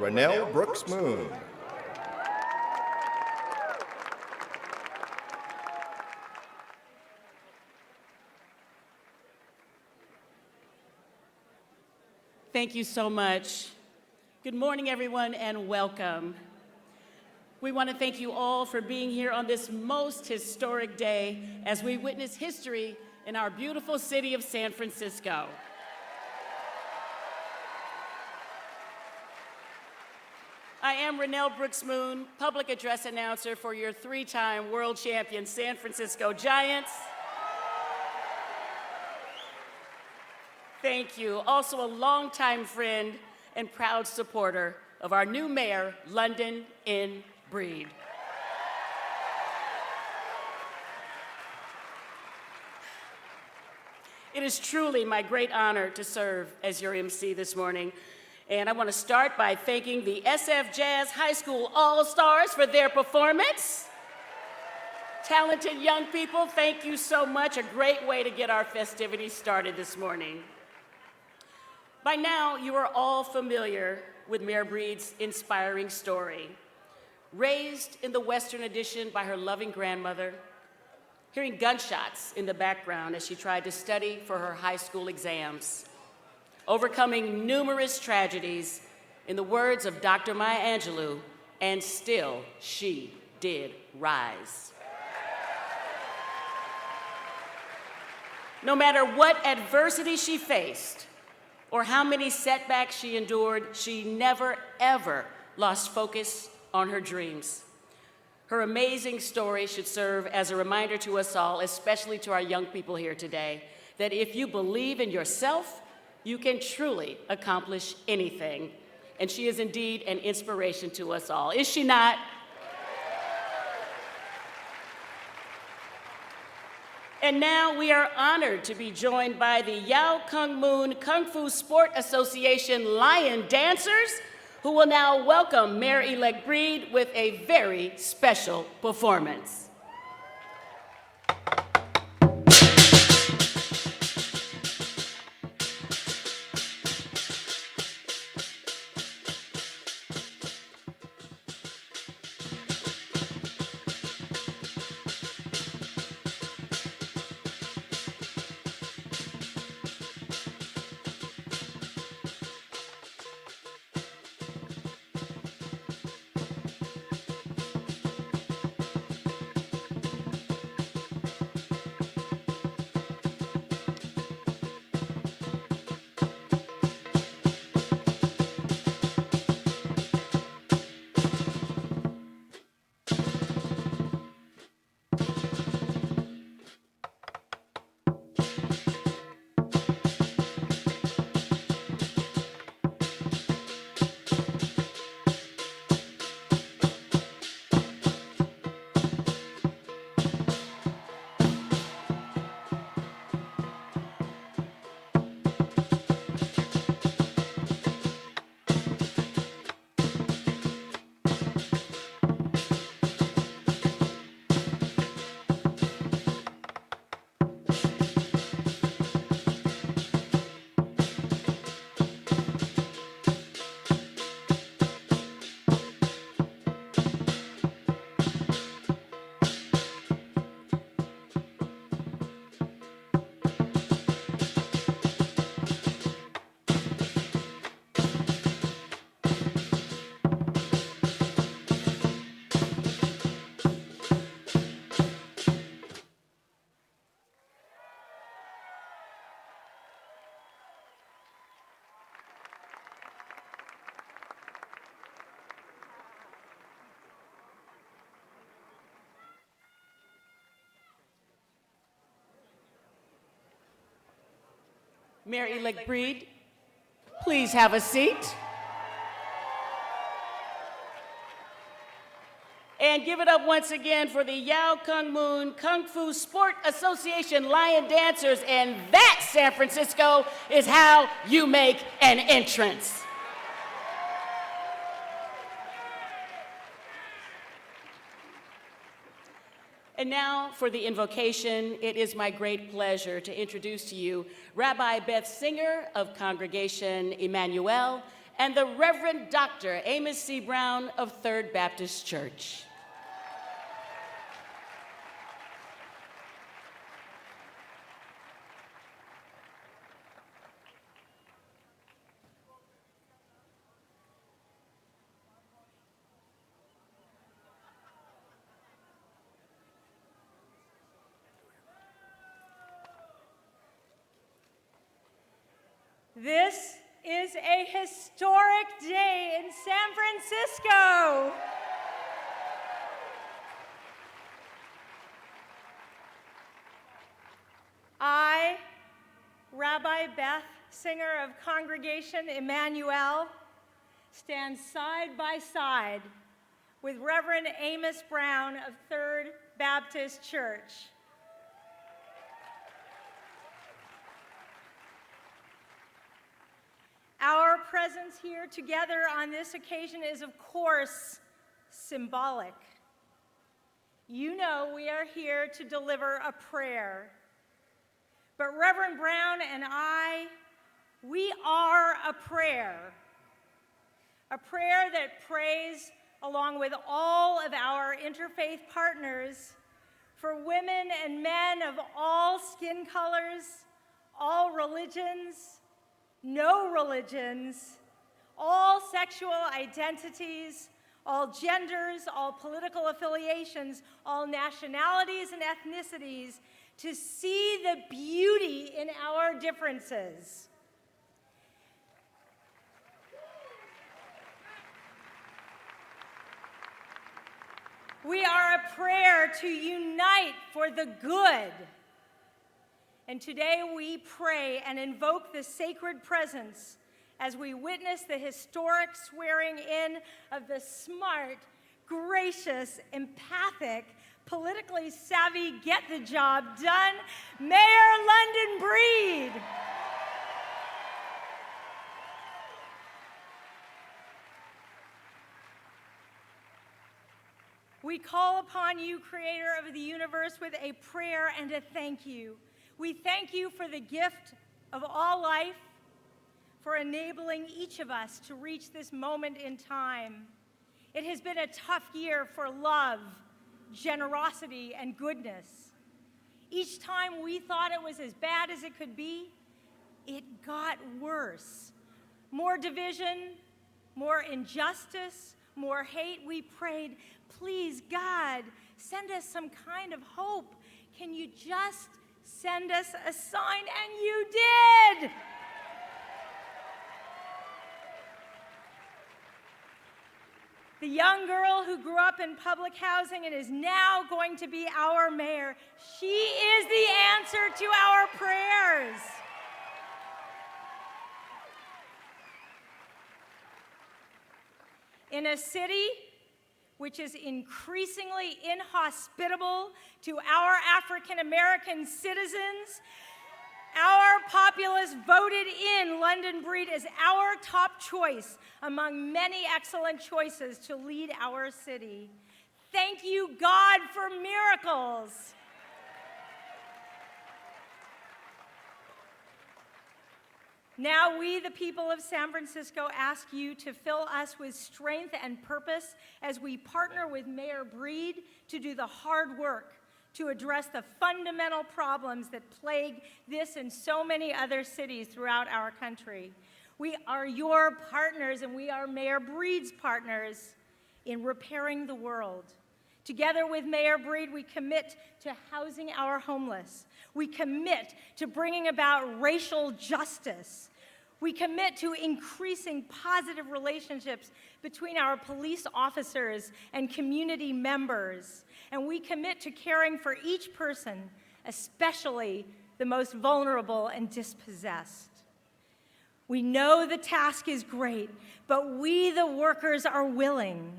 Renelle Brooks Moon. Thank you so much. Good morning, everyone, and welcome. We want to thank you all for being here on this most historic day as we witness history in our beautiful city of San Francisco. I am Renelle Brooks Moon, public address announcer for your three-time world champion San Francisco Giants. Thank you. Also a longtime friend and proud supporter of our new mayor, London N. Breed. It is truly my great honor to serve as your MC this morning. And I want to start by thanking the SF Jazz High School All-Stars for their performance. Talented young people, thank you so much. A great way to get our festivities started this morning. By now, you are all familiar with Mayor Breed's inspiring story. Raised in the Western Addition by her loving grandmother, hearing gunshots in the background as she tried to study for her high school exams, overcoming numerous tragedies, in the words of Dr. Maya Angelou, and still she did rise. No matter what adversity she faced, or how many setbacks she endured, she never, ever lost focus on her dreams. Her amazing story should serve as a reminder to us all, especially to our young people here today, that if you believe in yourself, you can truly accomplish anything. And she is indeed an inspiration to us all. Is she not? And now we are honored to be joined by the Yao Kung Moon Kung Fu Sport Association Lion Dancers, who will now welcome Mayor-elect Breed with a very special performance. Mayor-elect Breed, please have a seat. And give it up once again for the Yao Kung Moon Kung Fu Sport Association Lion Dancers, and that, San Francisco, is how you make an entrance. And now for the invocation, it is my great pleasure to introduce to you Rabbi Beth Singer of Congregation Emmanuel and the Reverend Dr. Amos C. Brown of Third Baptist Church. This is a historic day in San Francisco. I, Rabbi Beth, singer of Congregation Emmanuel, stand side by side with Reverend Amos Brown of Third Baptist Church. Our presence here together on this occasion is, of course, symbolic. You know we are here to deliver a prayer. But Reverend Brown and I, we are a prayer that prays along with all of our interfaith partners for women and men of all skin colors, all religions, no religions, all sexual identities, all genders, all political affiliations, all nationalities and ethnicities, to see the beauty in our differences. We are a prayer to unite for the good. And today we pray and invoke the sacred presence as we witness the historic swearing in of the smart, gracious, empathic, politically savvy, get the job done, Mayor London Breed. We call upon you, Creator of the universe, with a prayer and a thank you. We thank you for the gift of all life, for enabling each of us to reach this moment in time. It has been a tough year for love, generosity, and goodness. Each time we thought it was as bad as it could be, it got worse. More division, more injustice, more hate. We prayed, please, God, send us some kind of hope. Can you just send us a sign? And you did. The young girl who grew up in public housing and is now going to be our mayor, she is the answer to our prayers. In a city which is increasingly inhospitable to our African American citizens, our populace voted in London Breed as our top choice among many excellent choices to lead our city. Thank you, God, for miracles. Now we, the people of San Francisco, ask you to fill us with strength and purpose as we partner with Mayor Breed to do the hard work to address the fundamental problems that plague this and so many other cities throughout our country. We are your partners, and we are Mayor Breed's partners in repairing the world. Together with Mayor Breed, we commit to housing our homeless. We commit to bringing about racial justice. We commit to increasing positive relationships between our police officers and community members. And we commit to caring for each person, especially the most vulnerable and dispossessed. We know the task is great, but we, the workers, are willing.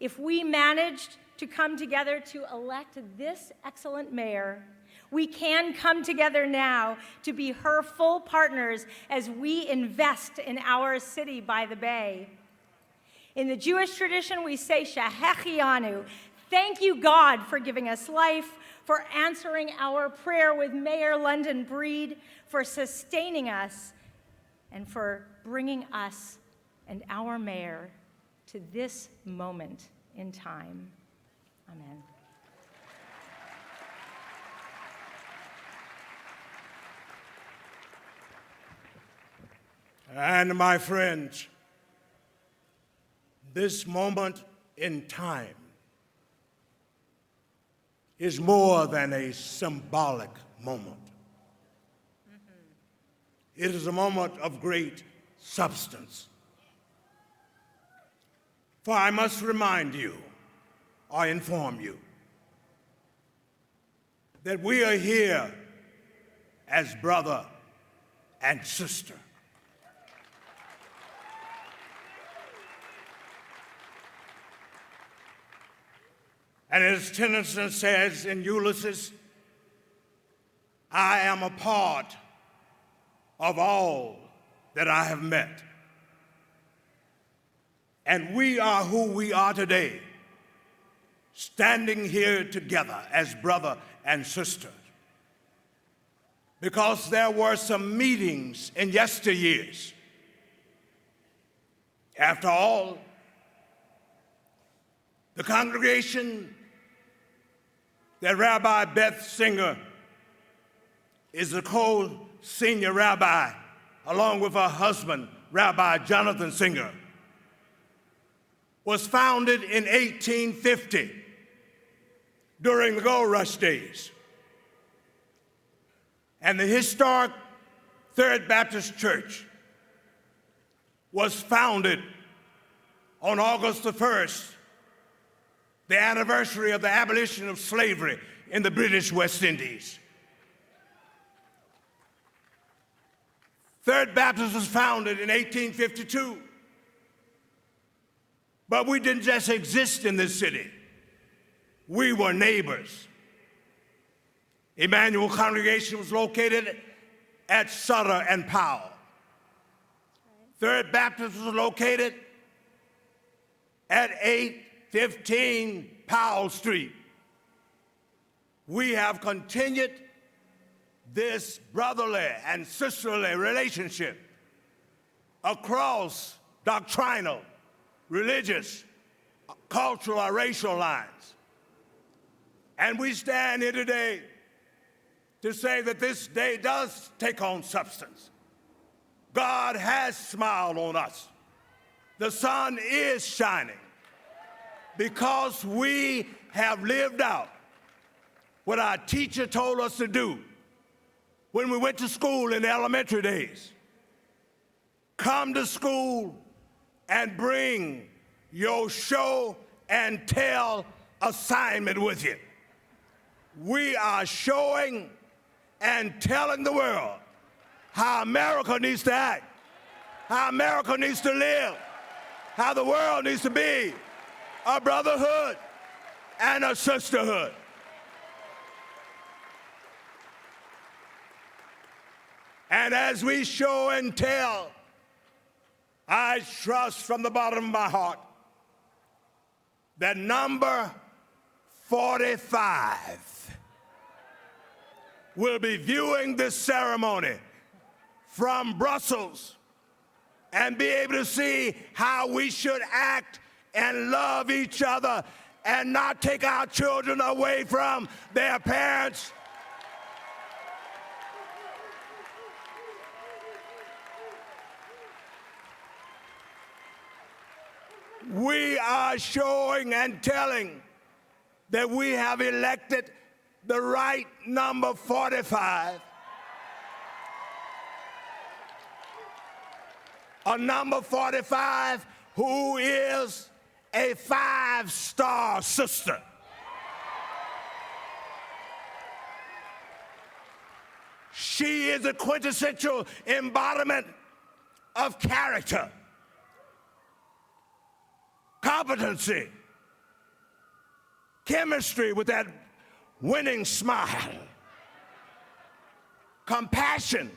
If we managed to come together to elect this excellent mayor, we can come together now to be her full partners as we invest in our city by the bay. In the Jewish tradition, we say, Shehechianu. Thank you, God, for giving us life, for answering our prayer with Mayor London Breed, for sustaining us, and for bringing us and our mayor to this moment in time. Amen. And my friends, this moment in time is more than a symbolic moment. It is a moment of great substance. For I must remind you, or inform you, that we are here as brother and sister. And as Tennyson says in Ulysses, I am a part of all that I have met. And we are who we are today, standing here together as brother and sister, because there were some meetings in yesteryears. After all, the congregation that Rabbi Beth Singer is the co-senior rabbi, along with her husband, Rabbi Jonathan Singer, was founded in 1850 during the gold rush days. And the historic Third Baptist Church was founded on August the 1st, the anniversary of the abolition of slavery in the British West Indies. Third Baptist was founded in 1852. But we didn't just exist in this city. We were neighbors. Emmanuel Congregation was located at Sutter and Powell. Third Baptist was located at 815 Powell Street. We have continued this brotherly and sisterly relationship across doctrinal, religious, cultural, or racial lines. And we stand here today to say that this day does take on substance. God has smiled on us. The sun is shining because we have lived out what our teacher told us to do when we went to school in the elementary days. Come to school and bring your show and tell assignment with you. We are showing and telling the world how America needs to act, how America needs to live, how the world needs to be a brotherhood and a sisterhood. And as we show and tell, I trust from the bottom of my heart that number 45 will be viewing this ceremony from Brussels and be able to see how we should act and love each other and not take our children away from their parents. We are showing and telling that we have elected the right number 45, a number 45 who is a 5-star sister. She is a quintessential embodiment of character, competency, chemistry with that winning smile, compassion.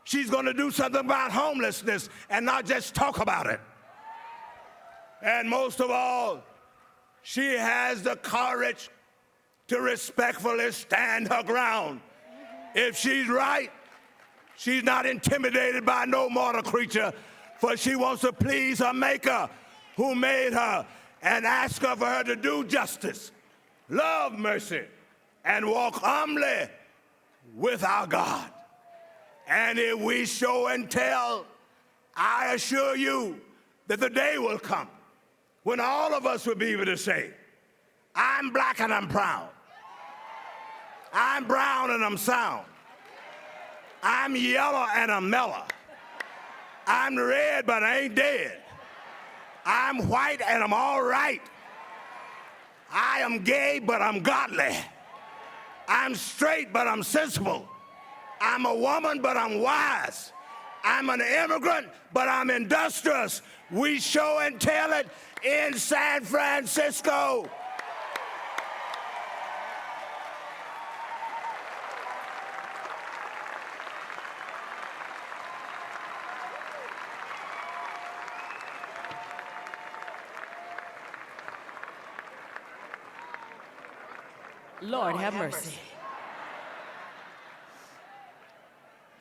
She's going to do something about homelessness and not just talk about it. And most of all, she has the courage to respectfully stand her ground. If she's right, she's not intimidated by no mortal creature. for she wants to please her Maker who made her, and ask of her to do justice, love mercy, and walk humbly with our God. And if we show and tell, I assure you that the day will come when all of us will be able to say, I'm black and I'm proud. I'm brown and I'm sound. I'm yellow and I'm mellow. I'm red but I ain't dead. I'm white and I'm all right. I am gay but I'm godly. I'm straight but I'm sensible. I'm a woman but I'm wise. I'm an immigrant but I'm industrious. We show and tell it in San Francisco. Lord have mercy.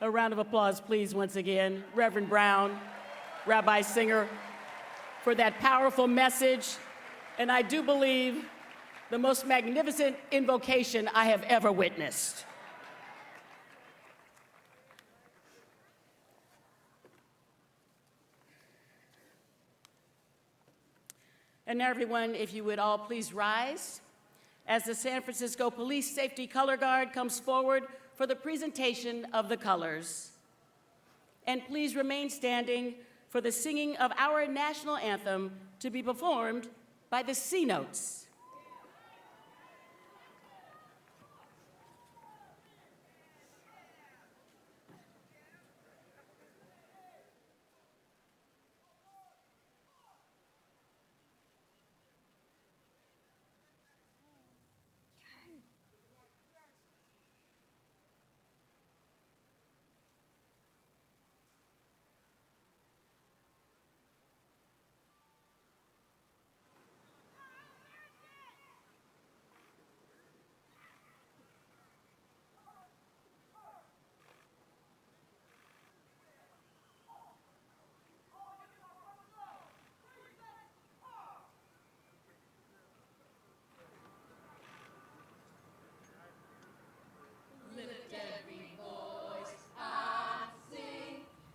A round of applause, please, once again. Reverend Brown, Rabbi Singer, for that powerful message, and I do believe the most magnificent invocation I have ever witnessed. And now, everyone, if you would all please rise as the San Francisco Police Safety Color Guard comes forward for the presentation of the colors. And please remain standing for the singing of our national anthem to be performed by the C Notes.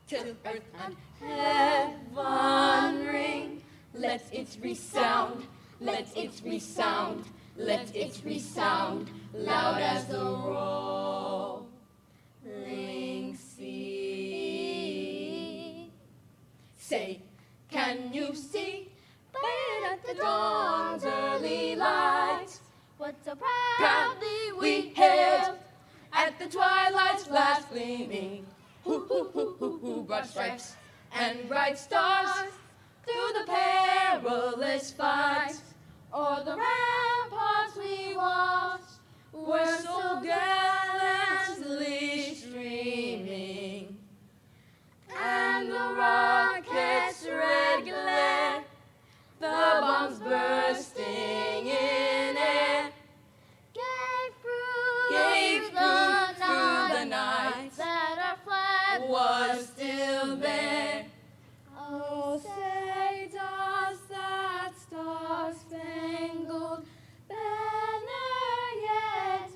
Till earth and heaven ring. Let it resound, let it resound, let it resound, loud as the rolling sea. Say, can you see, bright at the dawn's early light, what so proudly we hailed at the twilight's last gleaming? Broad stripes and bright stars through the perilous fight, o'er the ramparts we watched, were so gallantly streaming, and the rockets' red glare, the bombs bursting in air, gave proof through the night that our flag was still there. Oh, say does that star-spangled banner yet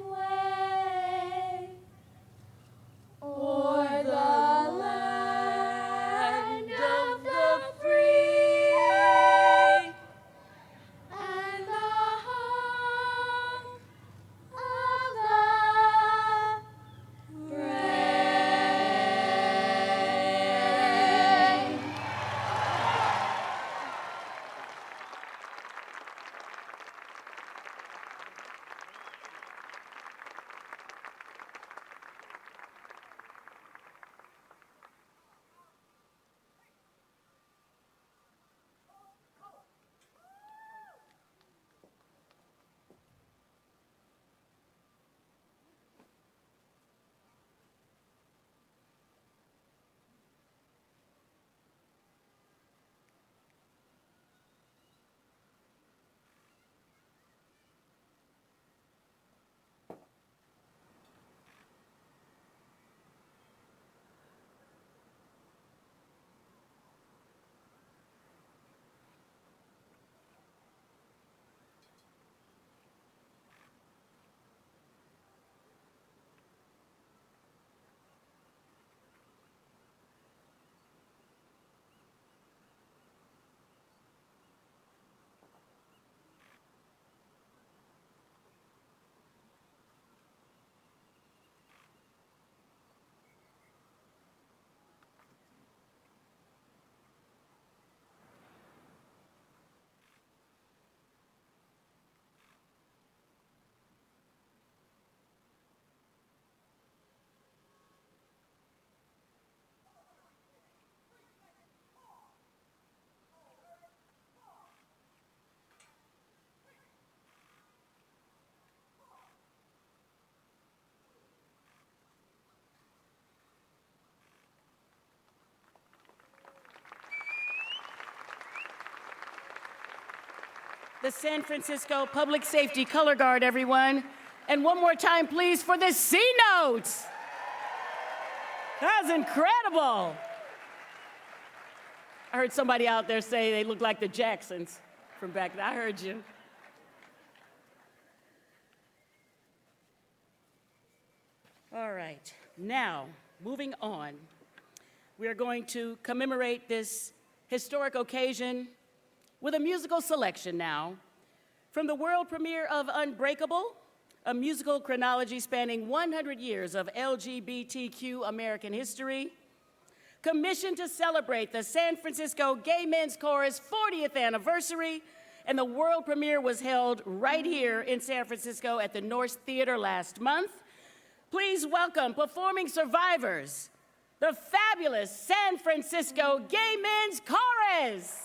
The San Francisco Public Safety Color Guard, everyone. And one more time, please, for the C Notes. That was incredible. I heard somebody out there say they look like the Jacksons from back then. I heard you. All right, now, moving on. We are going to commemorate this historic occasion with a musical selection now from the world premiere of Unbreakable, a musical chronology spanning 100 years of LGBTQ American history, commissioned to celebrate the San Francisco Gay Men's Chorus 40th anniversary, and the world premiere was held right here in San Francisco at the North Theater last month. Please welcome performing survivors, the fabulous San Francisco Gay Men's Chorus.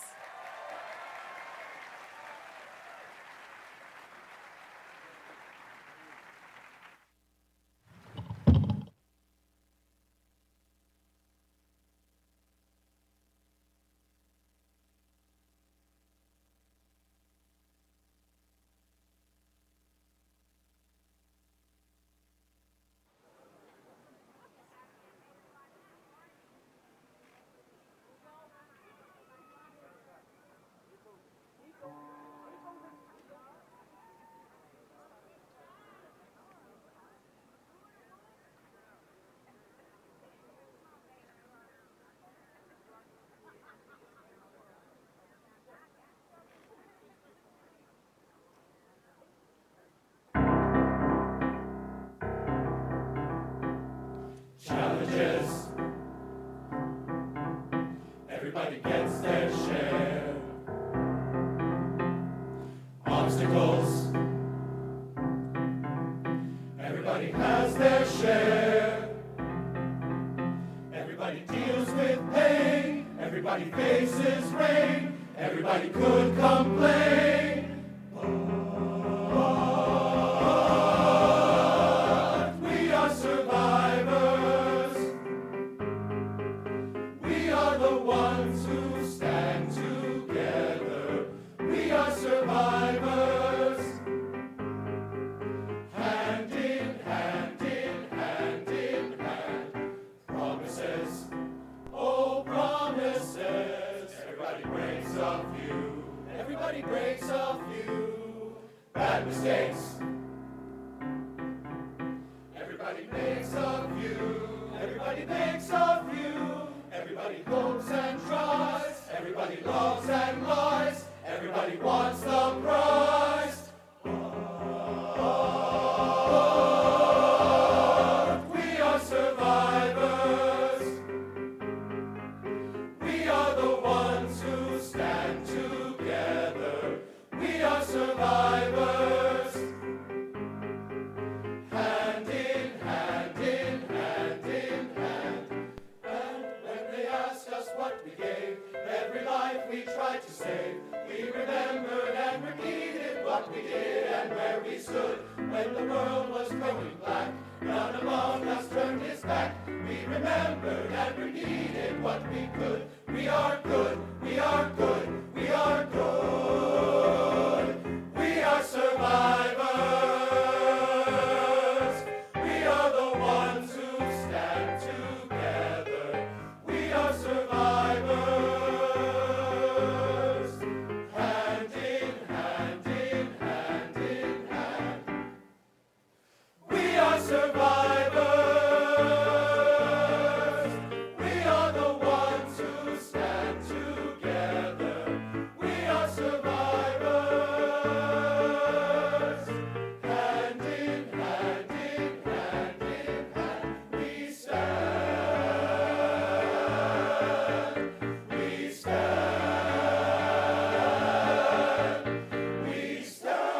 Challenges. Everybody gets their share. Obstacles. Everybody has their share. Everybody deals with pain. Everybody faces rain. Everybody could complain. Everybody breaks a few bad mistakes. Everybody makes a few. Everybody makes a few. Everybody hopes and tries. Everybody loves and lies. Everybody wants the prize. We are survivors. We are the ones who stand together. We are survivors. Hand in hand, in hand, in hand. And when they ask us what we gave, every life we tried to save, we remembered and repeated what we did and where we stood when the world was growing black. None among us turned his back. We remembered and repeated what we could. We are good, we are good, we are good. We are survivors. We are the ones who stand together. We are survivors. Hand in hand, in hand, in hand. We are survivors. We are the ones who stand together. We are survivors. Hand in hand, in hand, in hand. We stand. We stand. We stand.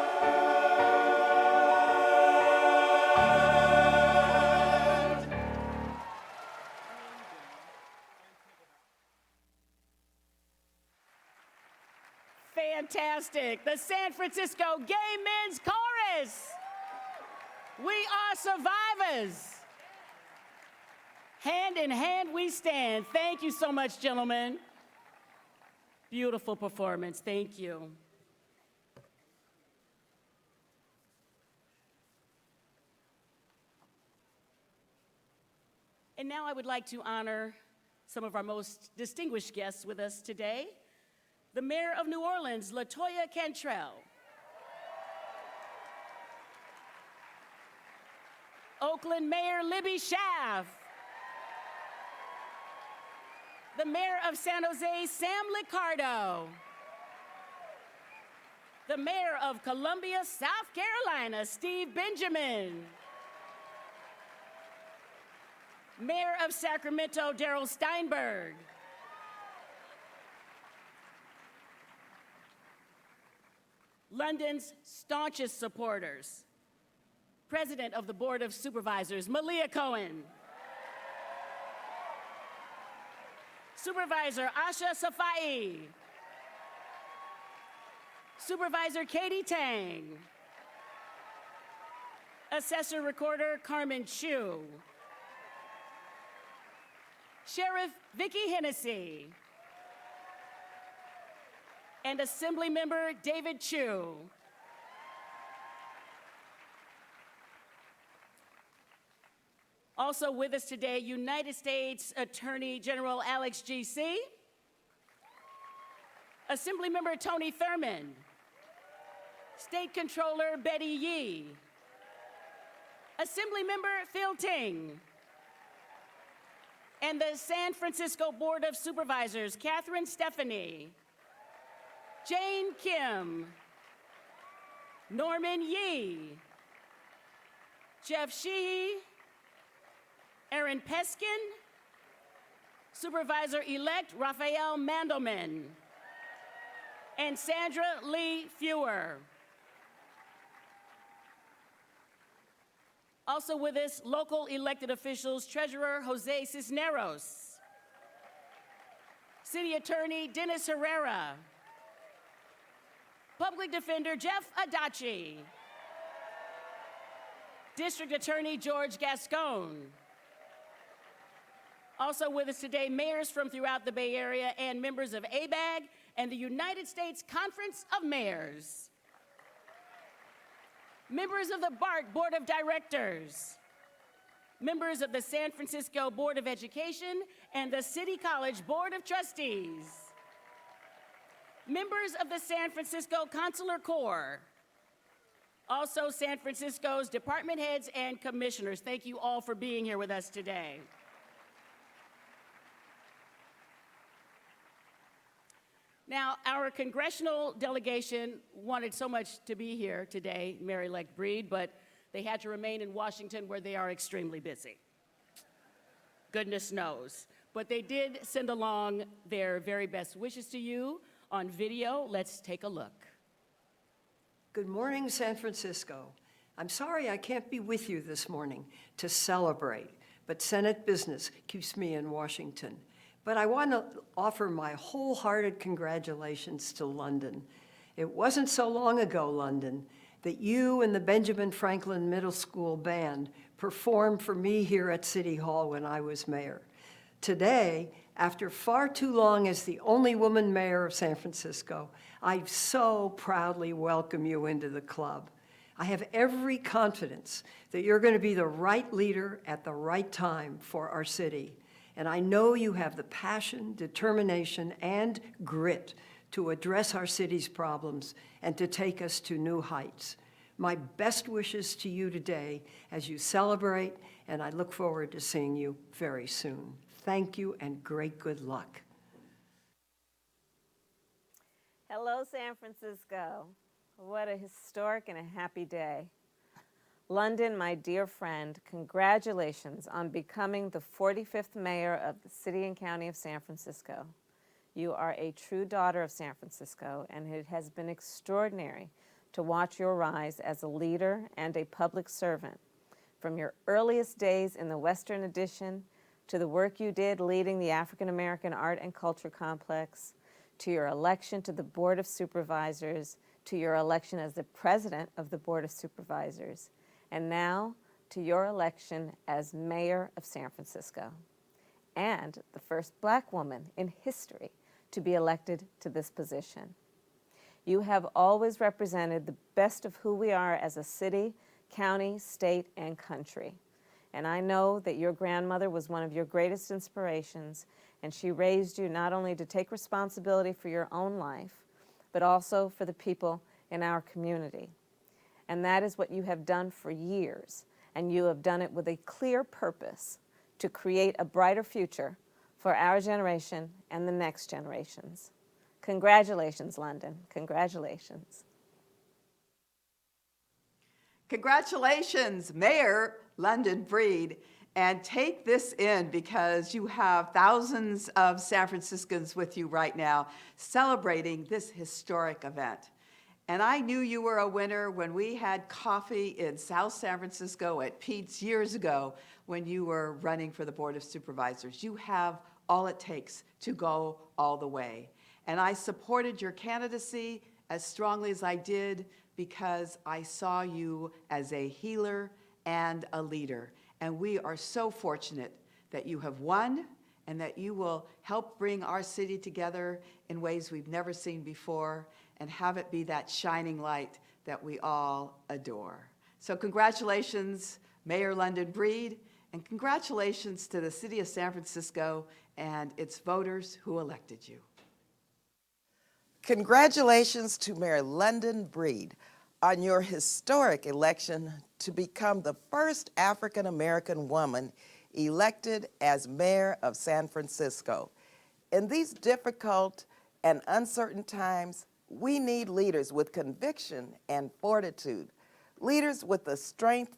Fantastic. The San Francisco Gay Men's Chorus. We are survivors. Hand in hand we stand. Thank you so much, gentlemen. Beautiful performance. Thank you. And now I would like to honor some of our most distinguished guests with us today. The Mayor of New Orleans, LaToya Cantrell. Oakland Mayor Libby Schaaf. The Mayor of San Jose, Sam Liccardo. The Mayor of Columbia, South Carolina, Steve Benjamin. Mayor of Sacramento, Darrell Steinberg. London's staunchest supporters, President of the Board of Supervisors, Malia Cohen. Supervisor Asha Safai. Supervisor Katie Tang. Assessor Recorder Carmen Chu. Sheriff Vicki Hennessy. And Assembly Member David Chu. Also with us today, United States Attorney General Alex G.C., Assemblymember Tony Thurmond, State Controller Betty Yee, Assemblymember Phil Ting, and the San Francisco Board of Supervisors, Catherine Stephanie, Jane Kim, Norman Yee, Jeff Sheehy, Aaron Peskin, Supervisor-elect Raphael Mandelman, and Sandra Lee Fewer. Also with us, local elected officials, Treasurer Jose Cisneros, City Attorney Dennis Herrera, Public Defender Jeff Adachi, District Attorney George Gascon. Also with us today, mayors from throughout the Bay Area and members of ABAG and the United States Conference of Mayors. Members of the BART Board of Directors. Members of the San Francisco Board of Education and the City College Board of Trustees. Members of the San Francisco Consular Corps. Also San Francisco's department heads and commissioners. Thank you all for being here with us today. Now, our congressional delegation wanted so much to be here today, Mayor-elect Breed, but they had to remain in Washington where they are extremely busy. Goodness knows. But they did send along their very best wishes to you on video. Let's take a look. Good morning, San Francisco. I'm sorry I can't be with you this morning to celebrate, but Senate business keeps me in Washington. But I want to offer my wholehearted congratulations to London. It wasn't so long ago, London, that you and the Benjamin Franklin Middle School Band performed for me here at City Hall when I was mayor. Today, after far too long as the only woman mayor of San Francisco, I so proudly welcome you into the club. I have every confidence that you're going to be the right leader at the right time for our city. And I know you have the passion, determination, and grit to address our city's problems and to take us to new heights. My best wishes to you today as you celebrate, and I look forward to seeing you very soon. Thank you and great good luck. Hello, San Francisco. What a historic and a happy day. London, my dear friend, congratulations on becoming the 45th mayor of the city and county of San Francisco. You are a true daughter of San Francisco, and it has been extraordinary to watch your rise as a leader and a public servant. From your earliest days in the Western Addition, to the work you did leading the African American Art and Culture Complex, to your election to the Board of Supervisors, to your election as the president of the Board of Supervisors, and now to your election as mayor of San Francisco, and the first Black woman in history to be elected to this position. You have always represented the best of who we are as a city, county, state, and country. And I know that your grandmother was one of your greatest inspirations, and she raised you not only to take responsibility for your own life, but also for the people in our community. And that is what you have done for years, and you have done it with a clear purpose to create a brighter future for our generation and the next generations. Congratulations, London. Congratulations. Congratulations, Mayor London Breed. And take this in because you have thousands of San Franciscans with you right now celebrating this historic event. And I knew you were a winner when we had coffee in South San Francisco at Pete's years ago when you were running for the Board of Supervisors. You have all it takes to go all the way. And I supported your candidacy as strongly as I did because I saw you as a healer and a leader. And we are so fortunate that you have won and that you will help bring our city together in ways we've never seen before and have it be that shining light that we all adore. So congratulations, Mayor London Breed, and congratulations to the City of San Francisco and its voters who elected you. Congratulations to Mayor London Breed on your historic election to become the first African-American woman elected as mayor of San Francisco. In these difficult and uncertain times, we need leaders with conviction and fortitude, leaders with the strength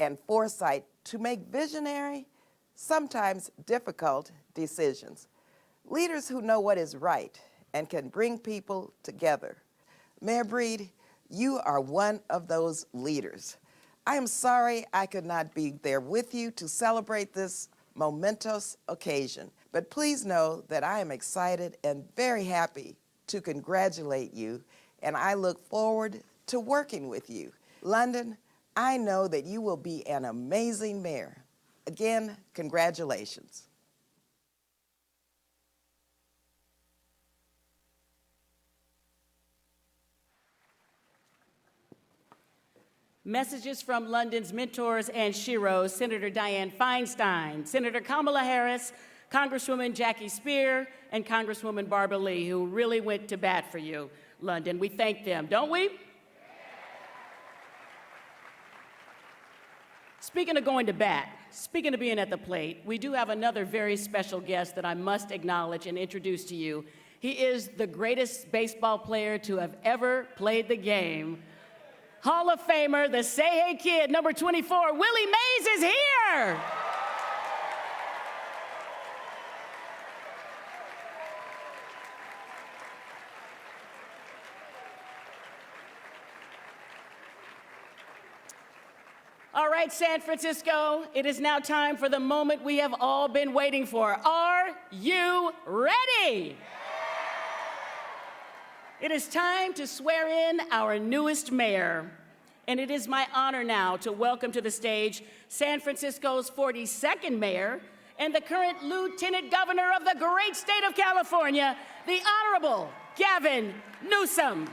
and foresight to make visionary, sometimes difficult decisions, leaders who know what is right and can bring people together. Mayor Breed, you are one of those leaders. I am sorry I could not be there with you to celebrate this momentous occasion, but please know that I am excited and very happy to congratulate you, and I look forward to working with you. London, I know that you will be an amazing mayor. Again, congratulations. Messages from London's mentors and sheroes, Senator Dianne Feinstein, Senator Kamala Harris, Congresswoman Jackie Spear, and Congresswoman Barbara Lee, who really went to bat for you, London. We thank them, don't we? Speaking of going to bat, speaking of being at the plate, we do have another very special guest that I must acknowledge and introduce to you. He is the greatest baseball player to have ever played the game. Hall of Famer, the Say Hey Kid, number 24, Willie Mays is here. All right, San Francisco, it is now time for the moment we have all been waiting for. Are you ready? It is time to swear in our newest mayor. And it is my honor now to welcome to the stage San Francisco's 42nd mayor and the current lieutenant governor of the great state of California, the Honorable Gavin Newsom.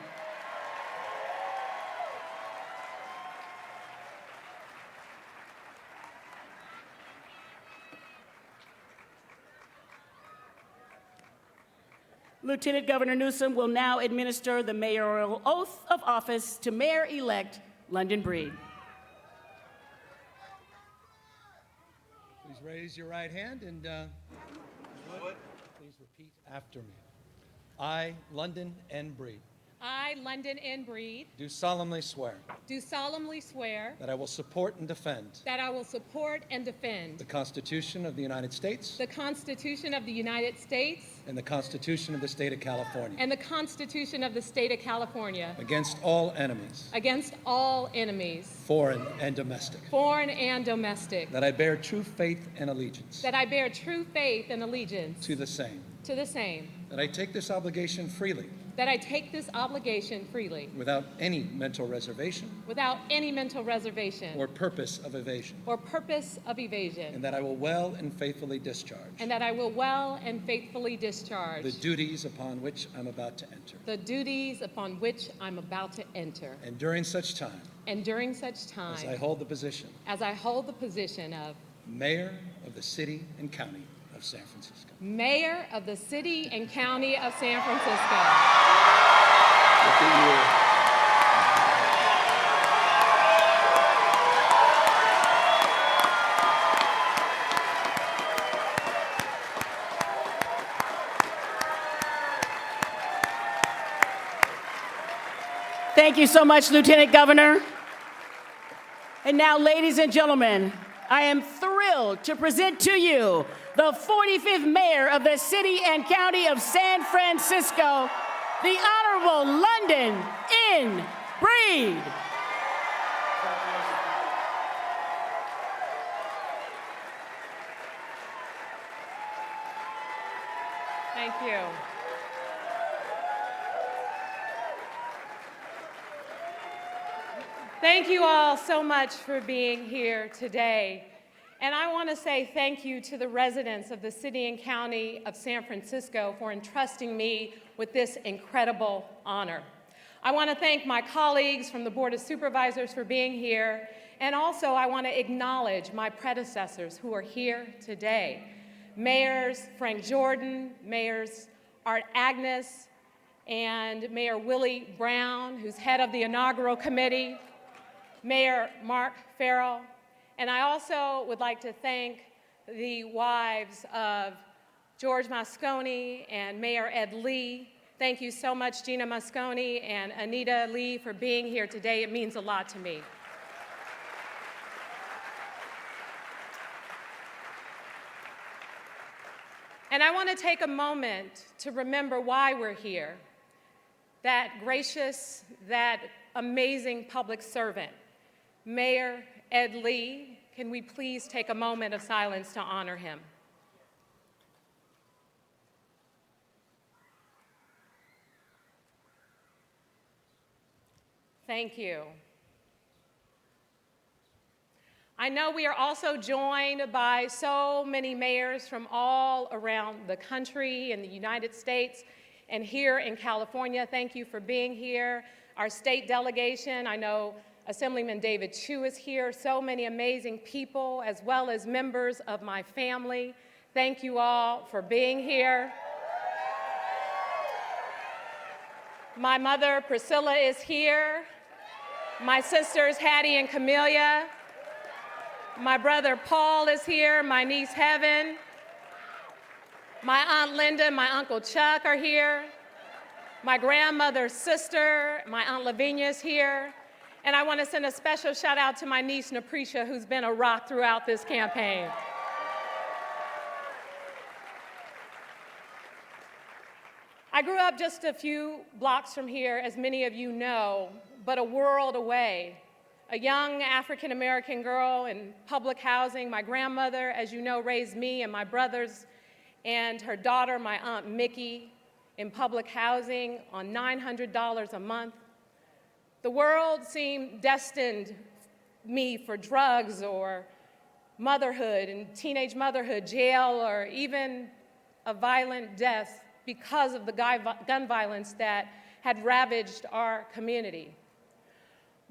Lieutenant Governor Newsom will now administer the mayoral oath of office to Mayor-elect London Breed. Please raise your right hand and please repeat after me. I, London N. Breed, I, London N. Breed, do solemnly swear do solemnly swear that I will support and defend that I will support and defend the Constitution of the United States the Constitution of the United States and the Constitution of the State of California and the Constitution of the State of California against all enemies, against all enemies, foreign and domestic, foreign and domestic, that I bear true faith and allegiance that I bear true faith and allegiance to the same, to the same, that I take this obligation freely that I take this obligation freely, without any mental reservation without any mental reservation or purpose of evasion, or purpose of evasion, and that I will well and faithfully discharge and that I will well and faithfully discharge the duties upon which I'm about to enter. the duties upon which I'm about to enter. And during such time And during such time, as I hold the position as I hold the position of Mayor of the City and County of San Francisco. Mayor of the City and County of San Francisco. Thank you so much, Lieutenant Governor. And now, ladies and gentlemen, I am thrilled to present to you the 45th Mayor of the City and County of San Francisco, the Honorable London N. Breed. Thank you. Thank you all so much for being here today. And I want to say thank you to the residents of the City and County of San Francisco for entrusting me with this incredible honor. I want to thank my colleagues from the Board of Supervisors for being here, and also I want to acknowledge my predecessors who are here today. Mayors Frank Jordan, Mayors Art Agnes, and Mayor Willie Brown, who's head of the Inaugural Committee, Mayor Mark Farrell, and I also would like to thank the wives of George Moscone and Mayor Ed Lee. Thank you so much, Gina Moscone and Anita Lee, for being here today. It means a lot to me. And I want to take a moment to remember why we're here. That gracious, that amazing public servant, Mayor Ed Lee. Can we please take a moment of silence to honor him? Thank you. I know we are also joined by so many mayors from all around the country and the United States and here in California. Thank you for being here. Our state delegation, I know Assemblyman David Chu is here, so many amazing people, as well as members of my family. Thank you all for being here. My mother, Priscilla, is here. My sisters, Hattie and Camelia. My brother, Paul, is here. My niece, Heaven. My Aunt Linda and my Uncle Chuck are here. My grandmother's sister, my Aunt Lavinia, is here. And I want to send a special shout out to my niece, Napresha, who's been a rock throughout this campaign. I grew up just a few blocks from here, as many of you know, but a world away. A young African-American girl in public housing. My grandmother, as you know, raised me and my brothers and her daughter, my Aunt Mickey, in public housing on $900 a month. The world seemed destined me for drugs or motherhood and teenage motherhood, jail, or even a violent death because of the gun violence that had ravaged our community.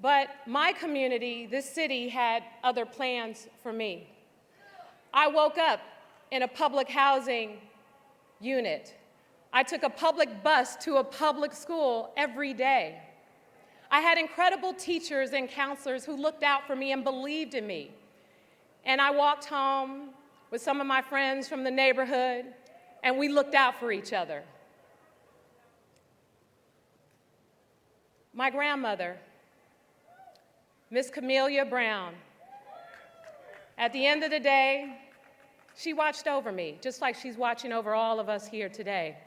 But my community, this city, had other plans for me. I woke up in a public housing unit. I took a public bus to a public school every day. I had incredible teachers and counselors who looked out for me and believed in me. And I walked home with some of my friends from the neighborhood, and we looked out for each other. My grandmother, Miss Camelia Brown, at the end of the day, she watched over me, just like she's watching over all of us here today.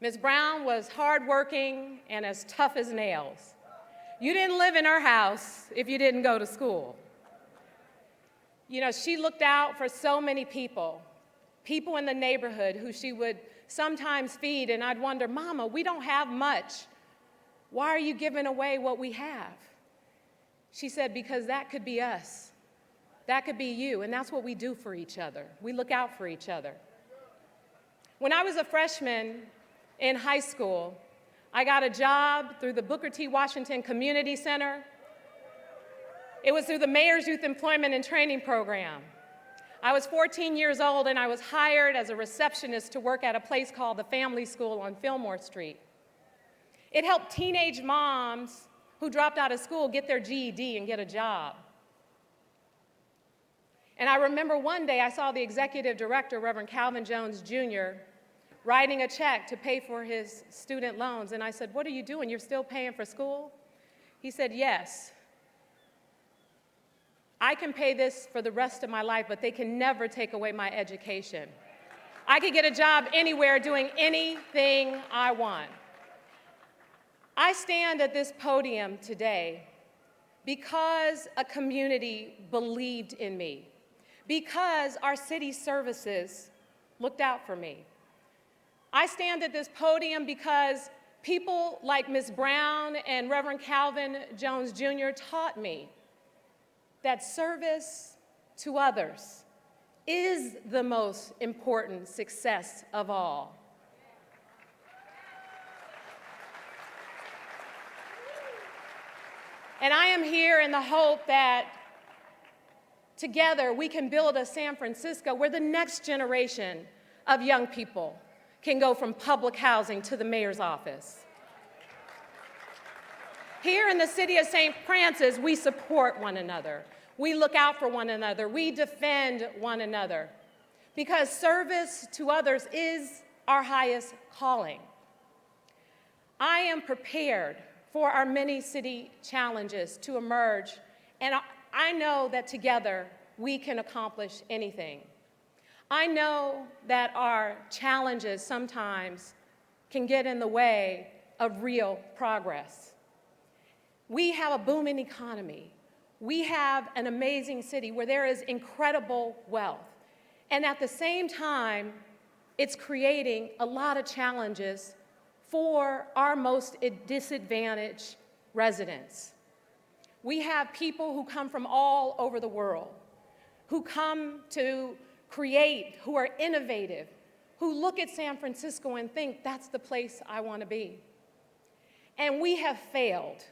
Ms. Brown was hardworking and as tough as nails. You didn't live in her house if you didn't go to school. You know, she looked out for so many people in the neighborhood who she would sometimes feed, and I'd wonder, Mama, we don't have much. Why are you giving away what we have? She said, because that could be us. That could be you, and that's what we do for each other. We look out for each other. When I was a freshman in high school, I got a job through the Booker T. Washington Community Center. It was through the Mayor's Youth Employment and Training Program. I was 14 years old, and I was hired as a receptionist to work at a place called the Family School on Fillmore Street. It helped teenage moms who dropped out of school get their GED and get a job. And I remember one day I saw the executive director, Reverend Calvin Jones Jr., writing a check to pay for his student loans. And I said, what are you doing? You're still paying for school? He said, yes. I can pay this for the rest of my life, but they can never take away my education. I could get a job anywhere doing anything I want. I stand at this podium today because a community believed in me, because our city services looked out for me. I stand at this podium because people like Ms. Brown and Reverend Calvin Jones Jr. taught me that service to others is the most important success of all. And I am here in the hope that together we can build a San Francisco where the next generation of young people can go from public housing to the mayor's office. Here in the city of St. Francis, we support one another. We look out for one another. We defend one another because service to others is our highest calling. I am prepared for our many city challenges to emerge, and I know that together we can accomplish anything. I know that our challenges sometimes can get in the way of real progress. We have a booming economy. We have an amazing city where there is incredible wealth. And at the same time, it's creating a lot of challenges for our most disadvantaged residents. We have people who come from all over the world, who come to create, who are innovative, who look at San Francisco and think, that's the place I want to be. And we have failed.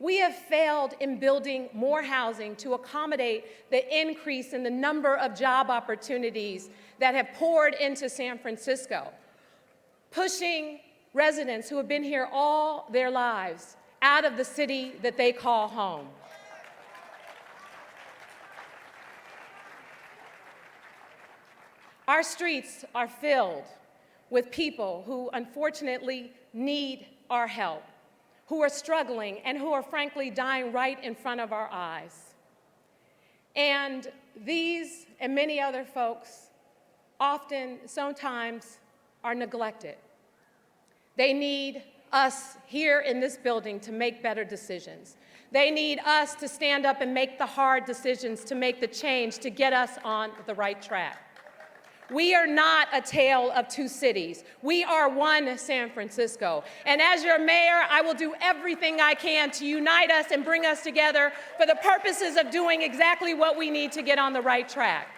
We have failed in building more housing to accommodate the increase in the number of job opportunities that have poured into San Francisco, pushing residents who have been here all their lives out of the city that they call home. Our streets are filled with people who unfortunately need our help, who are struggling and who are frankly dying right in front of our eyes. And these and many other folks sometimes are neglected. They need us here in this building to make better decisions. They need us to stand up and make the hard decisions, to make the change, to get us on the right track. We are not a tale of two cities. We are one San Francisco. And as your mayor, I will do everything I can to unite us and bring us together for the purposes of doing exactly what we need to get on the right track.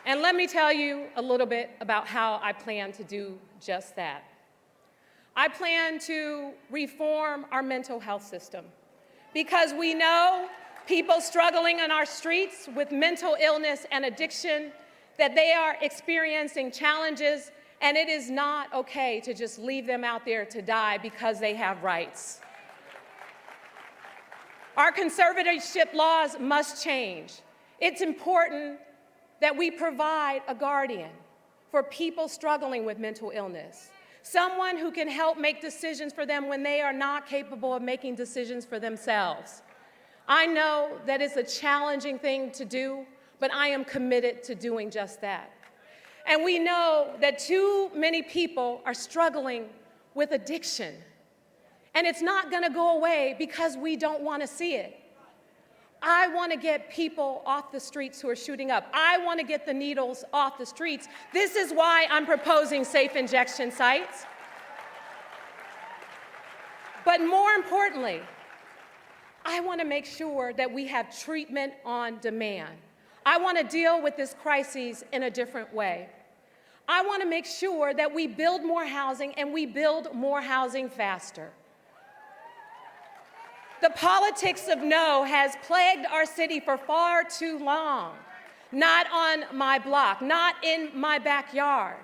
And let me tell you a little bit about how I plan to do just that. I plan to reform our mental health system because we know people struggling on our streets with mental illness and addiction, that they are experiencing challenges, and it is not okay to just leave them out there to die because they have rights. Our conservatorship laws must change. It's important that we provide a guardian for people struggling with mental illness, someone who can help make decisions for them when they are not capable of making decisions for themselves. I know that it's a challenging thing to do, but I am committed to doing just that. And we know that too many people are struggling with addiction, and it's not going to go away because we don't want to see it. I want to get people off the streets who are shooting up. I want to get the needles off the streets. This is why I'm proposing safe injection sites. But more importantly, I want to make sure that we have treatment on demand. I want to deal with this crisis in a different way. I want to make sure that we build more housing and we build more housing faster. The politics of no has plagued our city for far too long. Not on my block, not in my backyard.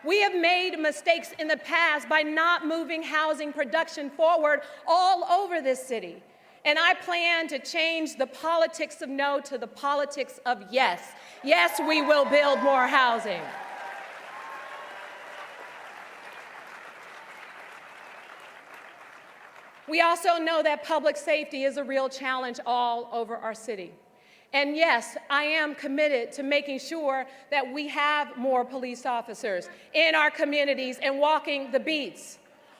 We have made mistakes in the past by not moving housing production forward all over this city. And I plan to change the politics of no to the politics of yes. Yes, we will build more housing. We also know that public safety is a real challenge all over our city. And yes, I am committed to making sure that we have more police officers in our communities and walking the beats.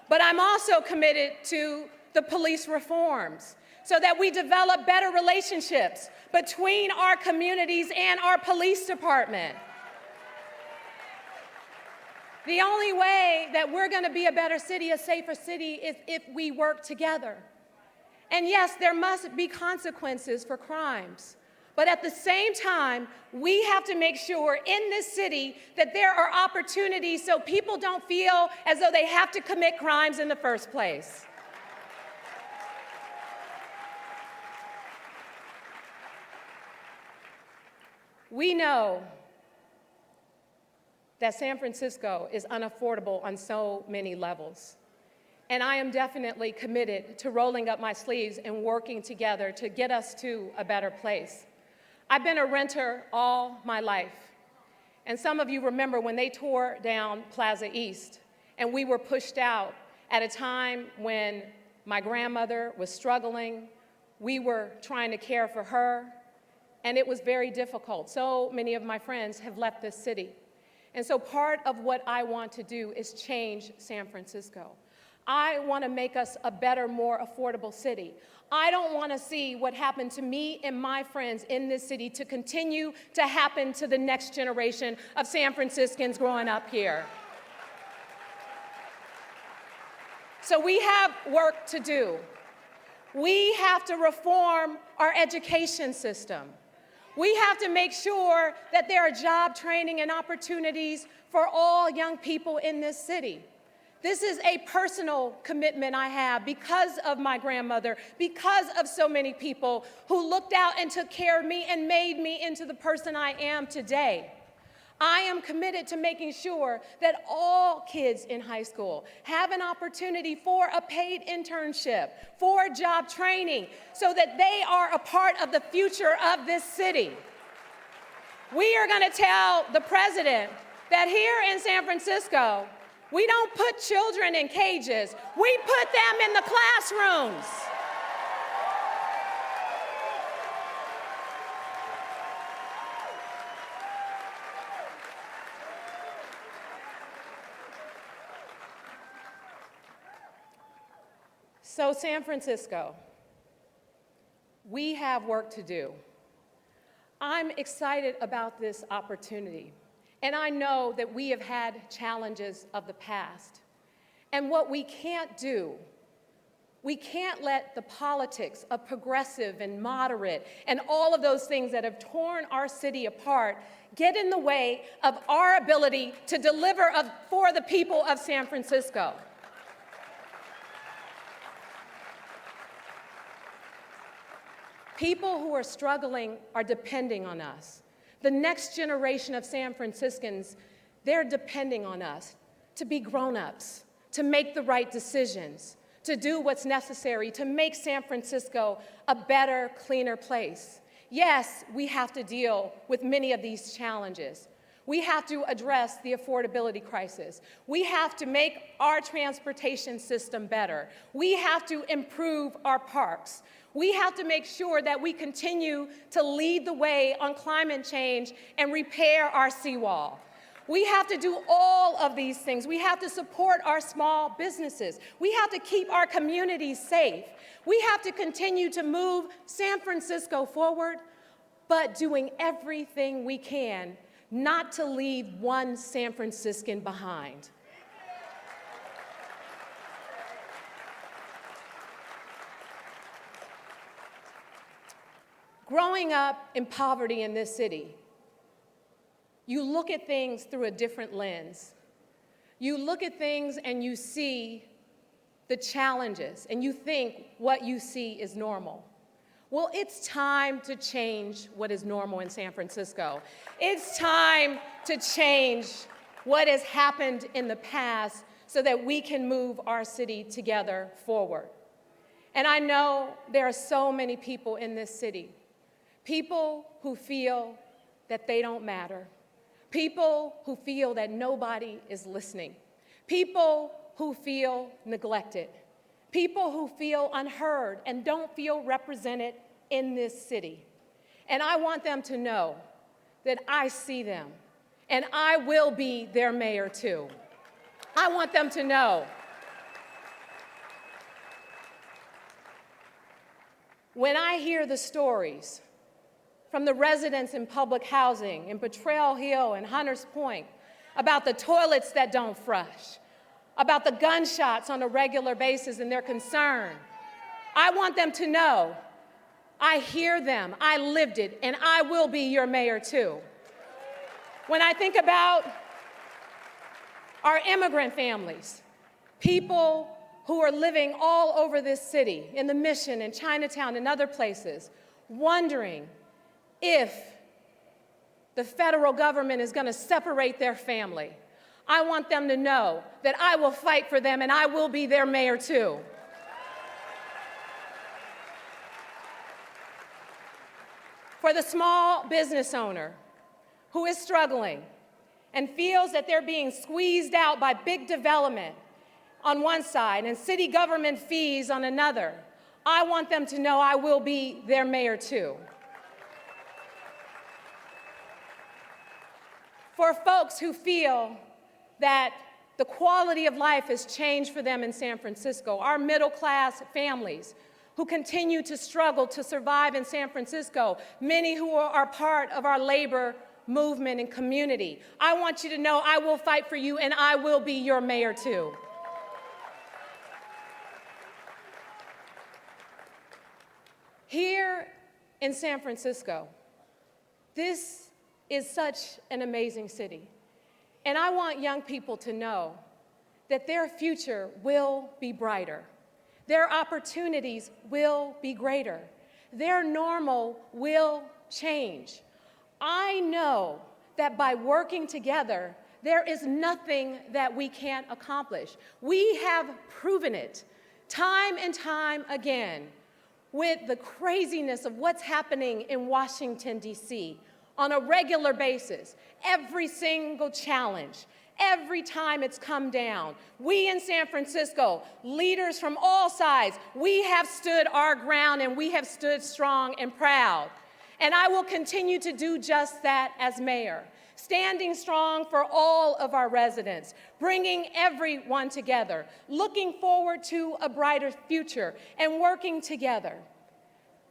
But I'm also committed to the police reforms so that we develop better relationships between our communities and our police department. The only way that we're going to be a better city, a safer city, is if we work together. And yes, there must be consequences for crimes. But at the same time, we have to make sure in this city that there are opportunities so people don't feel as though they have to commit crimes in the first place. We know that San Francisco is unaffordable on so many levels. And I am definitely committed to rolling up my sleeves and working together to get us to a better place. I've been a renter all my life. And some of you remember when they tore down Plaza East and we were pushed out at a time when my grandmother was struggling. We were trying to care for her, and it was very difficult. So many of my friends have left this city. And so part of what I want to do is change San Francisco. I want to make us a better, more affordable city. I don't want to see what happened to me and my friends in this city to continue to happen to the next generation of San Franciscans growing up here. So we have work to do. We have to reform our education system. We have to make sure that there are job training and opportunities for all young people in this city. This is a personal commitment I have because of my grandmother, because of so many people who looked out and took care of me and made me into the person I am today. I am committed to making sure that all kids in high school have an opportunity for a paid internship, for job training, so that they are a part of the future of this city. We are going to tell the president that here in San Francisco, we don't put children in cages, we put them in the classrooms. So San Francisco, we have work to do. I'm excited about this opportunity, and I know that we have had challenges of the past. And what we can't do, we can't let the politics of progressive and moderate and all of those things that have torn our city apart get in the way of our ability to deliver for the people of San Francisco. People who are struggling are depending on us. The next generation of San Franciscans, they're depending on us to be grown-ups, to make the right decisions, to do what's necessary to make San Francisco a better, cleaner place. Yes, we have to deal with many of these challenges. We have to address the affordability crisis. We have to make our transportation system better. We have to improve our parks. We have to make sure that we continue to lead the way on climate change and repair our seawall. We have to do all of these things. We have to support our small businesses. We have to keep our communities safe. We have to continue to move San Francisco forward, but doing everything we can not to leave one San Franciscan behind. Growing up in poverty in this city, you look at things through a different lens. You look at things and you see the challenges, and you think what you see is normal. Well, it's time to change what is normal in San Francisco. It's time to change what has happened in the past so that we can move our city together forward. And I know there are so many people in this city, people who feel that they don't matter, people who feel that nobody is listening, people who feel neglected, people who feel unheard and don't feel represented in this city. And I want them to know that I see them, and I will be their mayor too. I want them to know when I hear the stories from the residents in public housing in Potrero Hill and Hunters Point about the toilets that don't flush, about the gunshots on a regular basis and their concern, I want them to know I hear them, I lived it, and I will be your mayor too. When I think about our immigrant families, people who are living all over this city, in the Mission, in Chinatown, and other places, wondering if the federal government is going to separate their family, I want them to know that I will fight for them and I will be their mayor too. For the small business owner who is struggling and feels that they're being squeezed out by big development on one side and city government fees on another, I want them to know I will be their mayor too. For folks who feel that the quality of life has changed for them in San Francisco, our middle-class families who continue to struggle to survive in San Francisco, many who are part of our labor movement and community, I want you to know I will fight for you and I will be your mayor too. Here in San Francisco, this is such an amazing city. And I want young people to know that their future will be brighter. Their opportunities will be greater. Their normal will change. I know that by working together, there is nothing that we can't accomplish. We have proven it time and time again with the craziness of what's happening in Washington, D.C. on a regular basis, every single challenge, every time it's come down. We in San Francisco, leaders from all sides, we have stood our ground and we have stood strong and proud. And I will continue to do just that as mayor, standing strong for all of our residents, bringing everyone together, looking forward to a brighter future, and working together.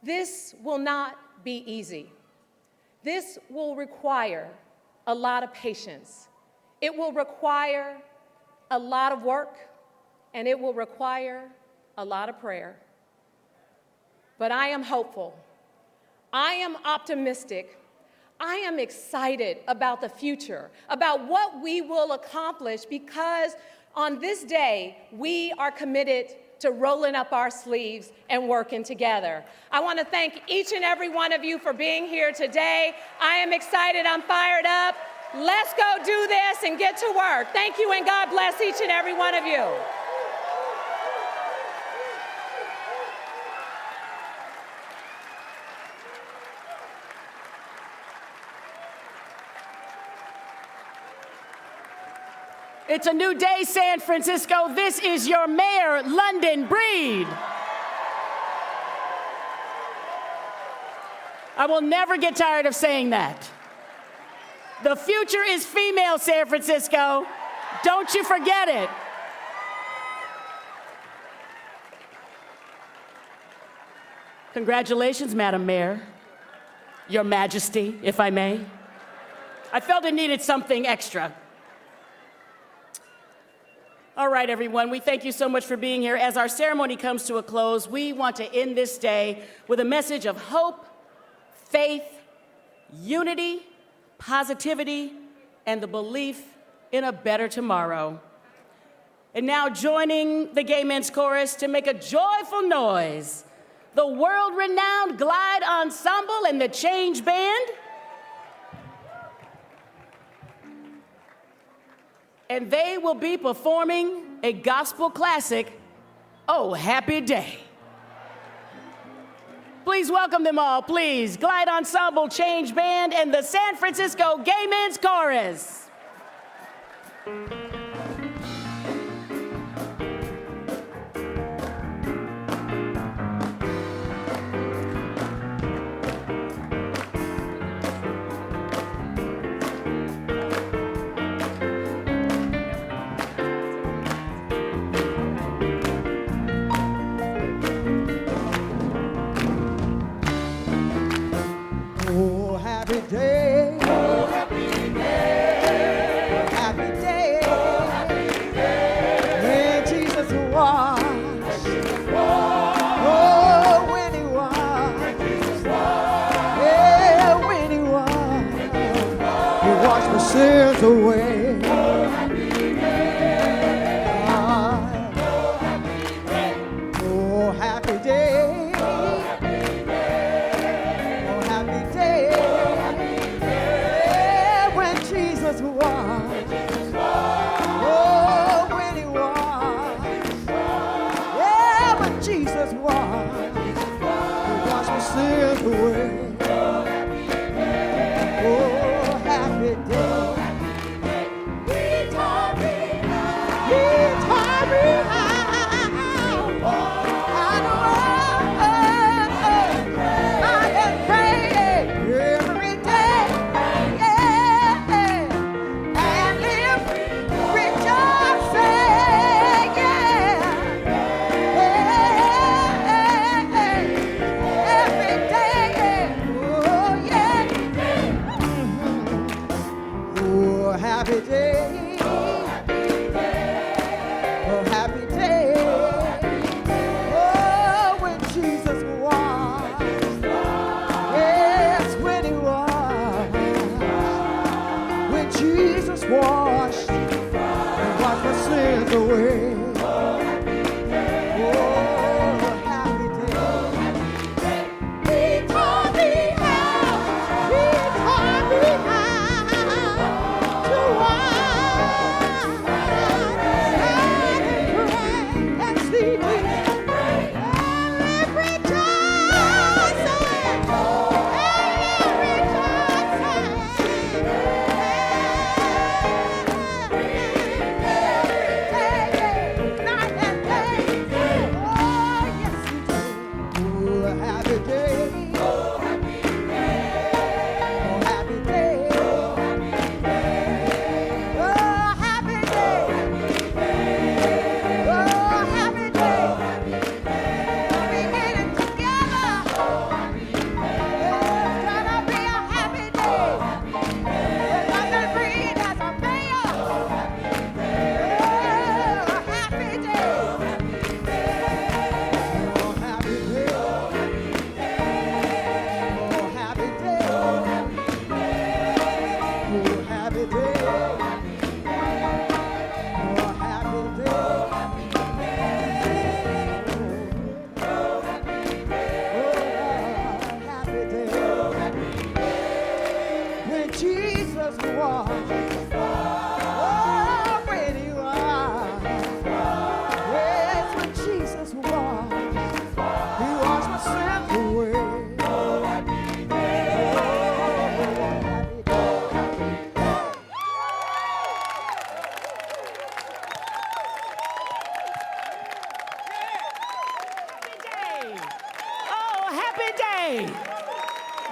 This will not be easy. This will require a lot of patience. It will require a lot of work, and it will require a lot of prayer. But I am hopeful. I am optimistic. I am excited about the future, about what we will accomplish, because on this day, we are committed to rolling up our sleeves and working together. I want to thank each and every one of you for being here today. I am excited. I'm fired up. Let's go do this and get to work. Thank you, and God bless each and every one of you. It's a new day, San Francisco. This is your mayor, London Breed. I will never get tired of saying that. The future is female, San Francisco. Don't you forget it. Congratulations, Madam Mayor. Your Majesty, if I may. I felt it needed something extra. All right, everyone, we thank you so much for being here. As our ceremony comes to a close, we want to end this day with a message of hope, faith, unity, positivity, and the belief in a better tomorrow. And now joining the Gay Men's Chorus to make a joyful noise, the world-renowned Glide Ensemble and the Change Band. And they will be performing a gospel classic, Oh Happy Day. Please welcome them all, please. Glide Ensemble, Change Band, and the San Francisco Gay Men's Chorus. Oh, happy day. Oh, happy day. Happy day. Oh, happy day. When Jesus washed. Oh, when he washed. Yeah, when he washed. He washed my sins away. Oh, happy day. Oh, happy day. Oh, happy day. Sins away. Oh, happy day. Oh, happy day. He taught me how. He taught me how. I can pray every day. Yeah. And live rejoicing. Happy day. Oh, happy day. Oh, happy day. Oh, when Jesus washed. Yes, when he washed. When Jesus washed. And washed my sins away. Oh, happy day. Oh, happy day. He taught me how. He taught me how.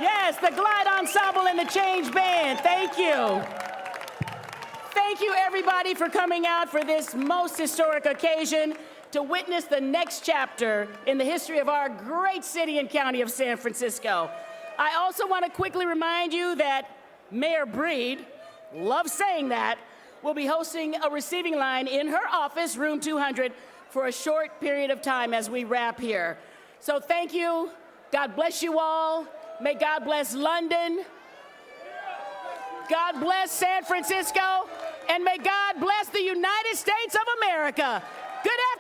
Yes, the Glide Ensemble and the Change Band. Thank Thank you. Thank you, everybody, for coming out for this most historic occasion to witness the next chapter in the history of our great city and county of San Francisco. I also want to quickly remind you that Mayor Breed, loves saying that, will be hosting a receiving line in her office, room 200, for a short period of time as we wrap here. So thank you. God bless you all. May God bless London. God bless San Francisco. And may God bless the United States of America. Good afternoon.